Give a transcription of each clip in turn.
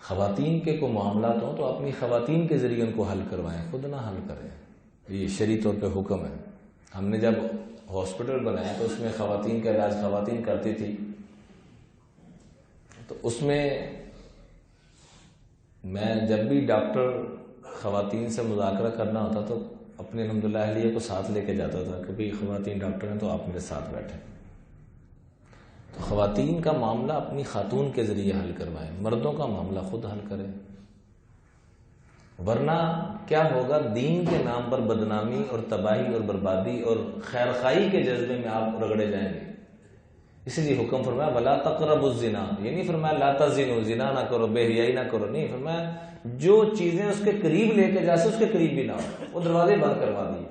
خواتین کے کوئی معاملات ہوں تو اپنی خواتین کے ذریعے ان کو حل کروائیں، خود نہ حل کریں. یہ شرعی طور پہ حکم ہے. ہم نے جب ہاسپٹل بنایا تو اس میں خواتین کا علاج خواتین کرتی تھی، تو اس میں میں جب بھی ڈاکٹر خواتین سے مذاکرہ کرنا ہوتا تو اپنے الحمدللہ اہلیہ کو ساتھ لے کے جاتا تھا کہ بھئی خواتین ڈاکٹر ہیں تو آپ میرے ساتھ بیٹھیں. تو خواتین کا معاملہ اپنی خاتون کے ذریعے حل کروائیں، مردوں کا معاملہ خود حل کریں. ورنہ کیا ہوگا، دین کے نام پر بدنامی اور تباہی اور بربادی اور خیر خواہی کے جذبے میں آپ رگڑے جائیں گے. اس لیے حکم فرمایا ولا تقربوا الزنا، یہ نہیں فرمایا لا تزنوا، زنا نہ کرو، بے حیائی نہ کرو، نہیں فرمایا جو چیزیں اس کے قریب لے کے جا سے اس کے قریب بھی نہ ہو. وہ دروازے بند کروا دیے.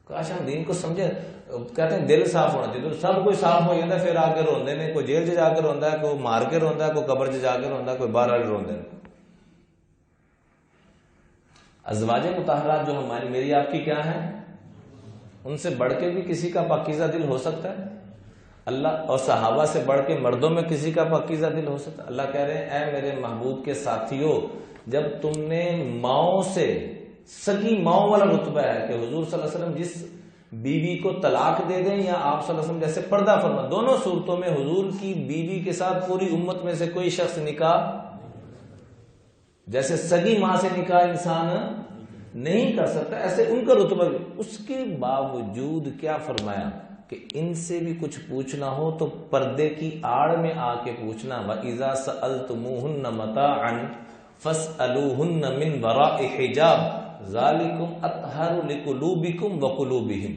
کاش ہم دین کو سمجھے. کہتے ہیں دل صاف ہونا چاہیے، تو سب کوئی صاف ہو جاتا ہے، پھر آ کے روندے نے، کوئی جیل جا کے روندا ہے، کوئی مار کے روندا ہے، کوئی قبر جا کے روندا ہے، کوئی باہر روندے نے. ازواج مطہرات جو ہماری میری آپ کی کیا ہیں، ان سے بڑھ کے بھی کسی کا پاکیزہ دل ہو سکتا ہے اللہ، اور صحابہ سے بڑھ کے مردوں میں کسی کا پاکیزہ دل ہو سکتا ہے. اللہ کہہ رہے ہیں اے میرے محبوب کے ساتھیوں، جب تم نے ماؤں سے، سگی ماؤں والا رتبہ ہے کہ حضور صلی اللہ علیہ وسلم جس بیوی کو طلاق دے دیں یا آپ صلی اللہ علیہ وسلم جیسے پردہ فرما، دونوں صورتوں میں حضور کی بیوی کے ساتھ پوری امت میں سے کوئی شخص نکاح، جیسے سگی ماں سے نکاح انسان نہیں کر سکتا، ایسے ان کا رتبہ بھی. اس کے باوجود کیا فرمایا کہ ان سے بھی کچھ پوچھنا ہو تو پردے کی آڑ میں آ کے پوچھنا. وَإِذَا سَأَلْتُمُوهُنَّ مَتَاعًا فَاسْأَلُوهُنَّ مِنْ وَرَاءِ حِجَابٍ ذَلِكُمْ أَطْهَرُ لِقُلُوبِكُمْ وَقُلُوبِهِمْ.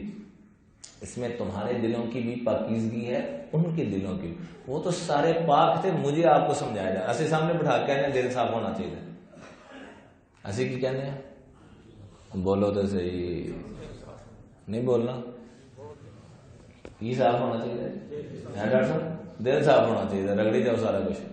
اس میں تمہارے دلوں کی بھی پاکیزگی ہے، ان کے دلوں کی. وہ تو سارے پاک تھے، مجھے آپ کو سمجھایا جائے. ایسے سامنے بٹھا کے کہنے دل صاف ہونا چاہیے، ایسے کی کہنے ہیں، بولو تو صحیح، نہیں بولنا. یہ صاف ہونا چاہیے ڈاکٹر صاحب، دل صاف ہونا چاہیے، رگڑی جاؤ سارا کچھ.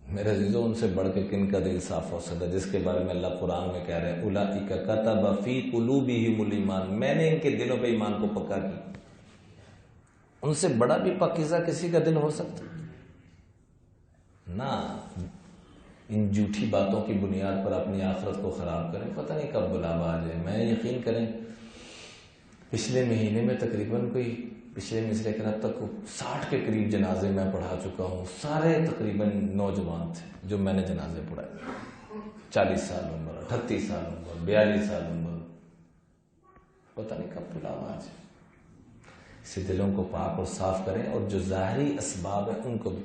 میرے عزیزوں، ان سے بڑھ کے کن کا دل صاف ہو سکتا ہے، جس کے بارے میں اللہ قرآن میں کہہ رہے ہیں اولئک کتب فی قلوبہم الایمان، میں نے ان کے دلوں پہ ایمان کو پکا کی. ان سے بڑا بھی پاکیزہ کسی کا دل ہو سکتا نہ. ان جھوٹی باتوں کی بنیاد پر اپنی آخرت کو خراب کریں، پتہ نہیں کب بلاوا آ جائے. میں یقین کریں پچھلے مہینے میں تقریباً کوئی پچھلے مصرے کے رات تک 60 کے قریب جنازے میں پڑھا چکا ہوں. سارے تقریباً نوجوان تھے جو میں نے جنازے پڑھائے، 40 سال عمر، 38 سال عمر، 42 سال عمر. پتہ نہیں کب بلاوا آ جائے. اسی دلوں کو پاک اور صاف کریں، اور جو ظاہری اسباب ہیں ان کو بھی